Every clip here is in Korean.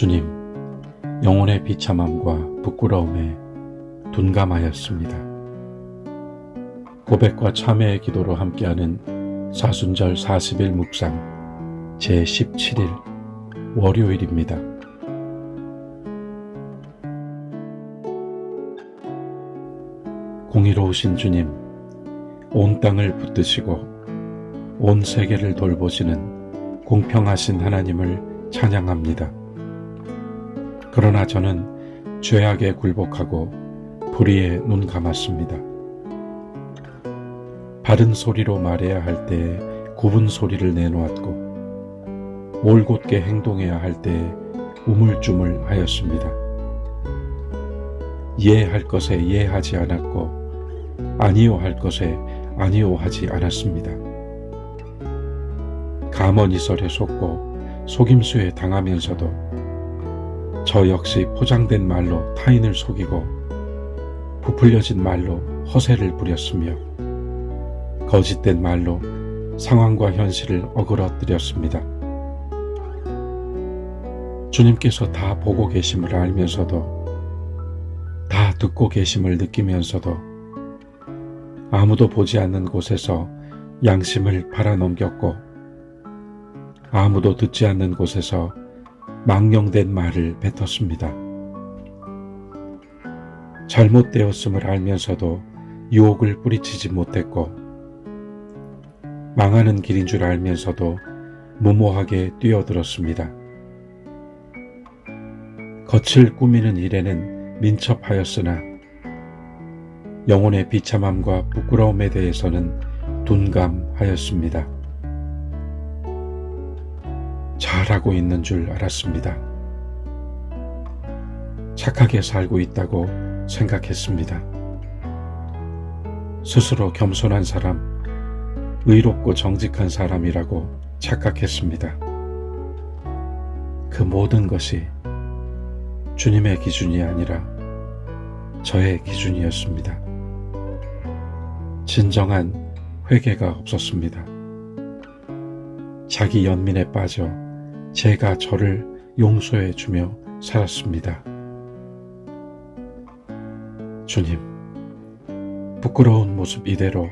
주님, 영혼의 비참함과 부끄러움에 둔감하였습니다. 고백과 참회의 기도로 함께하는 사순절 40일 묵상 제17일 월요일입니다. 공의로우신 주님, 온 땅을 붙드시고 온 세계를 돌보시는 공평하신 하나님을 찬양합니다. 그러나 저는 죄악에 굴복하고 불의에 눈 감았습니다. 바른 소리로 말해야 할 때에 굽은 소리를 내놓았고 올곧게 행동해야 할 때에 우물쭈물하였습니다. 이해할 것에 이해하지 않았고 아니요 할 것에 아니요 하지 않았습니다. 가머니설에 속고 속임수에 당하면서도 저 역시 포장된 말로 타인을 속이고 부풀려진 말로 허세를 부렸으며 거짓된 말로 상황과 현실을 어그러뜨렸습니다. 주님께서 다 보고 계심을 알면서도 다 듣고 계심을 느끼면서도 아무도 보지 않는 곳에서 양심을 팔아넘겼고 아무도 듣지 않는 곳에서 망령된 말을 뱉었습니다. 잘못되었음을 알면서도 유혹을 뿌리치지 못했고 망하는 길인 줄 알면서도 무모하게 뛰어들었습니다. 겉을 꾸미는 일에는 민첩하였으나 영혼의 비참함과 부끄러움에 대해서는 둔감하였습니다. 잘하고 있는 줄 알았습니다. 착하게 살고 있다고 생각했습니다. 스스로 겸손한 사람, 의롭고 정직한 사람이라고 착각했습니다. 그 모든 것이 주님의 기준이 아니라 저의 기준이었습니다. 진정한 회개가 없었습니다. 자기 연민에 빠져 제가 저를 용서해 주며 살았습니다. 주님, 부끄러운 모습 이대로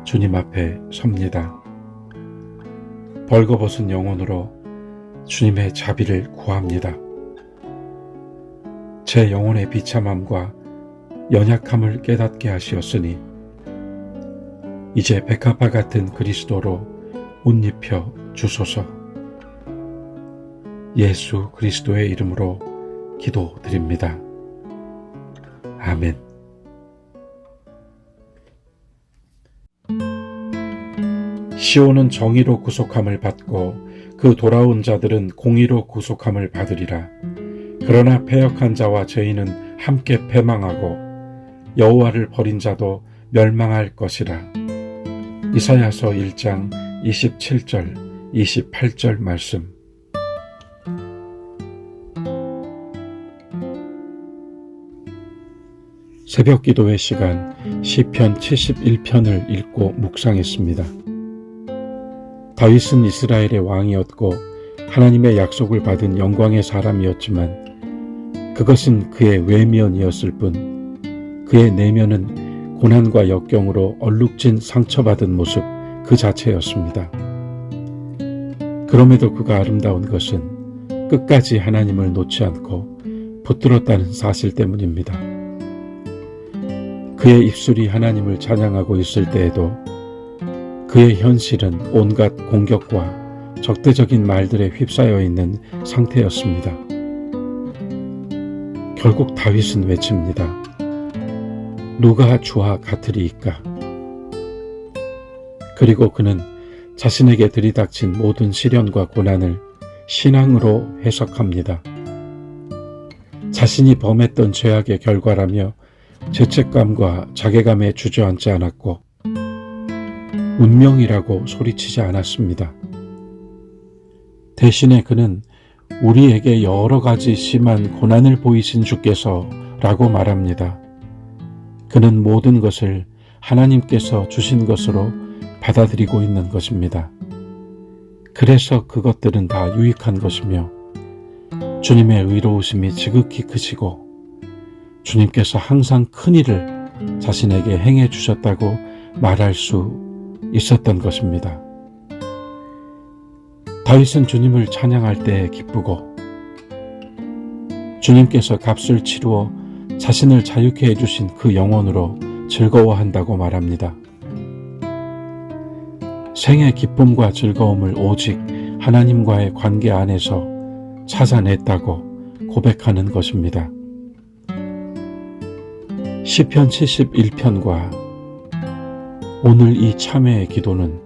주님 앞에 섭니다. 벌거벗은 영혼으로 주님의 자비를 구합니다. 제 영혼의 비참함과 연약함을 깨닫게 하시었으니 이제 백합화 같은 그리스도로 옷 입혀 주소서. 예수 그리스도의 이름으로 기도드립니다. 아멘. 시온은 정의로 구속함을 받고 그 돌아온 자들은 공의로 구속함을 받으리라. 그러나 패역한 자와 죄인은 함께 패망하고 여호와를 버린 자도 멸망할 것이라. 이사야서 1장 27절 28절 말씀. 새벽 기도의 시간 시편 71편을 읽고 묵상했습니다. 다윗은 이스라엘의 왕이었고 하나님의 약속을 받은 영광의 사람이었지만 그것은 그의 외면이었을 뿐 그의 내면은 고난과 역경으로 얼룩진 상처받은 모습 그 자체였습니다. 그럼에도 그가 아름다운 것은 끝까지 하나님을 놓지 않고 붙들었다는 사실 때문입니다. 그의 입술이 하나님을 찬양하고 있을 때에도 그의 현실은 온갖 공격과 적대적인 말들에 휩싸여 있는 상태였습니다. 결국 다윗은 외칩니다. 누가 주와 같으리이까? 그리고 그는 자신에게 들이닥친 모든 시련과 고난을 신앙으로 해석합니다. 자신이 범했던 죄악의 결과라며 죄책감과 자괴감에 주저앉지 않았고 운명이라고 소리치지 않았습니다. 대신에 그는 우리에게 여러 가지 심한 고난을 보이신 주께서 라고 말합니다. 그는 모든 것을 하나님께서 주신 것으로 받아들이고 있는 것입니다. 그래서 그것들은 다 유익한 것이며 주님의 의로우심이 지극히 크시고 주님께서 항상 큰 일을 자신에게 행해 주셨다고 말할 수 있었던 것입니다. 다윗은 주님을 찬양할 때 기쁘고 주님께서 값을 치루어 자신을 자유케 해주신 그 영혼으로 즐거워한다고 말합니다. 생의 기쁨과 즐거움을 오직 하나님과의 관계 안에서 찾아냈다고 고백하는 것입니다. 시편 71편과 오늘 이 참회의 기도는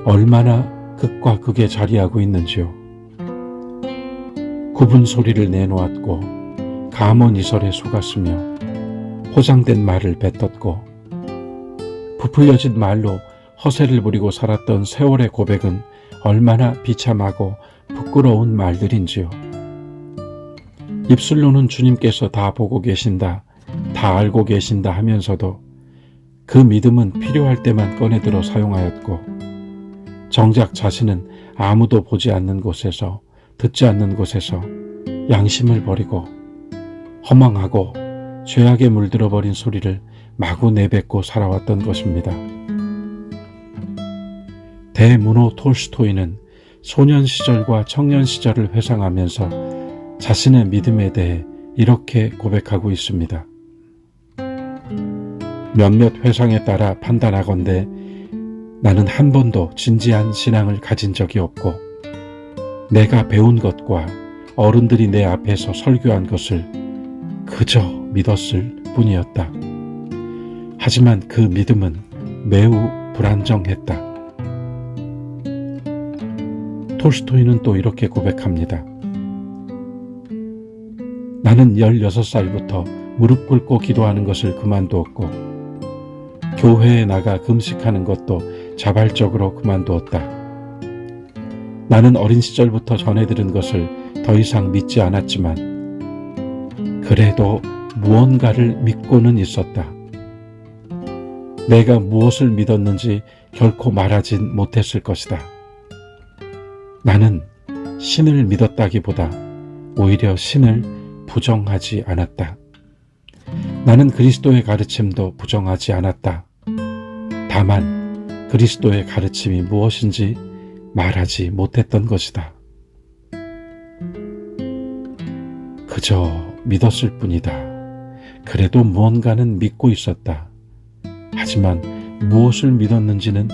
얼마나 극과 극에 자리하고 있는지요. 굽은 소리를 내놓았고 감언 이설에 속았으며 포장된 말을 뱉었고 부풀려진 말로 허세를 부리고 살았던 세월의 고백은 얼마나 비참하고 부끄러운 말들인지요. 입술로는 주님께서 다 보고 계신다, 다 알고 계신다 하면서도 그 믿음은 필요할 때만 꺼내들어 사용하였고 정작 자신은 아무도 보지 않는 곳에서 듣지 않는 곳에서 양심을 버리고 허망하고 죄악에 물들어버린 소리를 마구 내뱉고 살아왔던 것입니다. 대문호 톨스토이는 소년 시절과 청년 시절을 회상하면서 자신의 믿음에 대해 이렇게 고백하고 있습니다. 몇몇 회상에 따라 판단하건대 나는 한 번도 진지한 신앙을 가진 적이 없고 내가 배운 것과 어른들이 내 앞에서 설교한 것을 그저 믿었을 뿐이었다. 하지만 그 믿음은 매우 불안정했다. 톨스토이는 또 이렇게 고백합니다. 나는 16살부터 무릎 꿇고 기도하는 것을 그만두었고 교회에 나가 금식하는 것도 자발적으로 그만두었다. 나는 어린 시절부터 전해들은 것을 더 이상 믿지 않았지만 그래도 무언가를 믿고는 있었다. 내가 무엇을 믿었는지 결코 말하진 못했을 것이다. 나는 신을 믿었다기보다 오히려 신을 부정하지 않았다. 나는 그리스도의 가르침도 부정하지 않았다. 다만 그리스도의 가르침이 무엇인지 말하지 못했던 것이다. 그저 믿었을 뿐이다. 그래도 무언가는 믿고 있었다. 하지만 무엇을 믿었는지는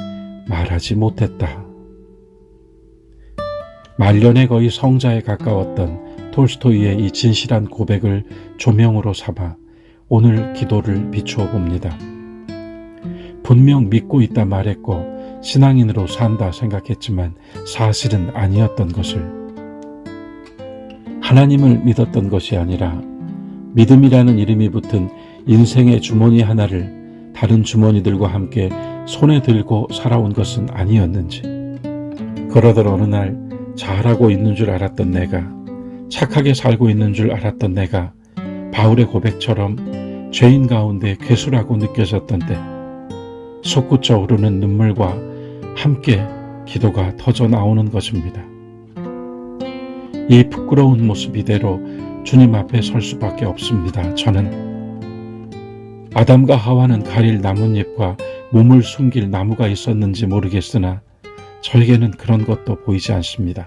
말하지 못했다. 말년에 거의 성자에 가까웠던 톨스토이의 이 진실한 고백을 조명으로 삼아 오늘 기도를 비추어 봅니다. 분명 믿고 있다 말했고 신앙인으로 산다 생각했지만 사실은 아니었던 것을, 하나님을 믿었던 것이 아니라 믿음이라는 이름이 붙은 인생의 주머니 하나를 다른 주머니들과 함께 손에 들고 살아온 것은 아니었는지, 그러던 어느 날 잘하고 있는 줄 알았던 내가, 착하게 살고 있는 줄 알았던 내가 바울의 고백처럼 죄인 가운데 괴수라고 느껴졌던 때 솟구쳐 오르는 눈물과 함께 기도가 터져 나오는 것입니다. 이 부끄러운 모습 이대로 주님 앞에 설 수밖에 없습니다. 저는 아담과 하와는 가릴 나뭇잎과 몸을 숨길 나무가 있었는지 모르겠으나 저에게는 그런 것도 보이지 않습니다.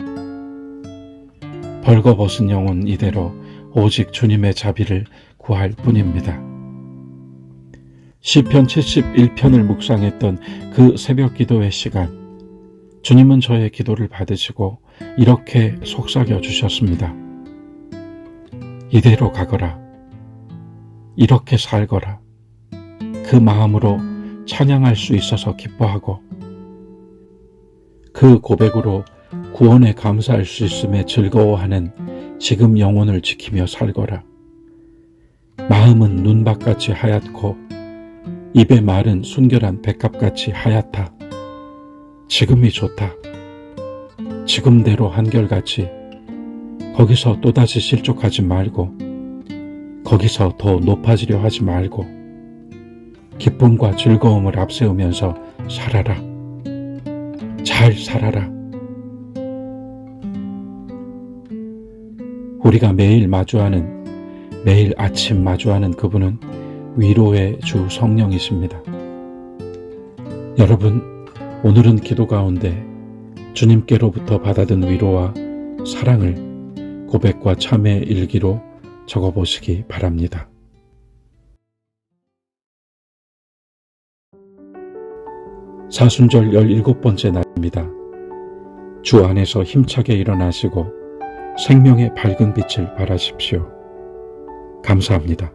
벌거벗은 영혼 이대로 오직 주님의 자비를 구할 뿐입니다. 시편 71편을 묵상했던 그 새벽 기도의 시간, 주님은 저의 기도를 받으시고 이렇게 속삭여 주셨습니다. 이대로 가거라. 이렇게 살거라. 그 마음으로 찬양할 수 있어서 기뻐하고 그 고백으로 구원에 감사할 수 있음에 즐거워하는 지금 영혼을 지키며 살거라. 마음은 눈밭같이 하얗고 입의 말은 순결한 백합같이 하얗다. 지금이 좋다. 지금대로 한결같이 거기서 또다시 실족하지 말고 거기서 더 높아지려 하지 말고 기쁨과 즐거움을 앞세우면서 살아라. 잘 살아라. 우리가 매일 아침 마주하는 그분은 위로의 주 성령이십니다. 여러분, 오늘은 기도 가운데 주님께로부터 받아든 위로와 사랑을 고백과 참회 일기로 적어보시기 바랍니다. 사순절 17번째 날입니다. 주 안에서 힘차게 일어나시고 생명의 밝은 빛을 발하십시오. 감사합니다.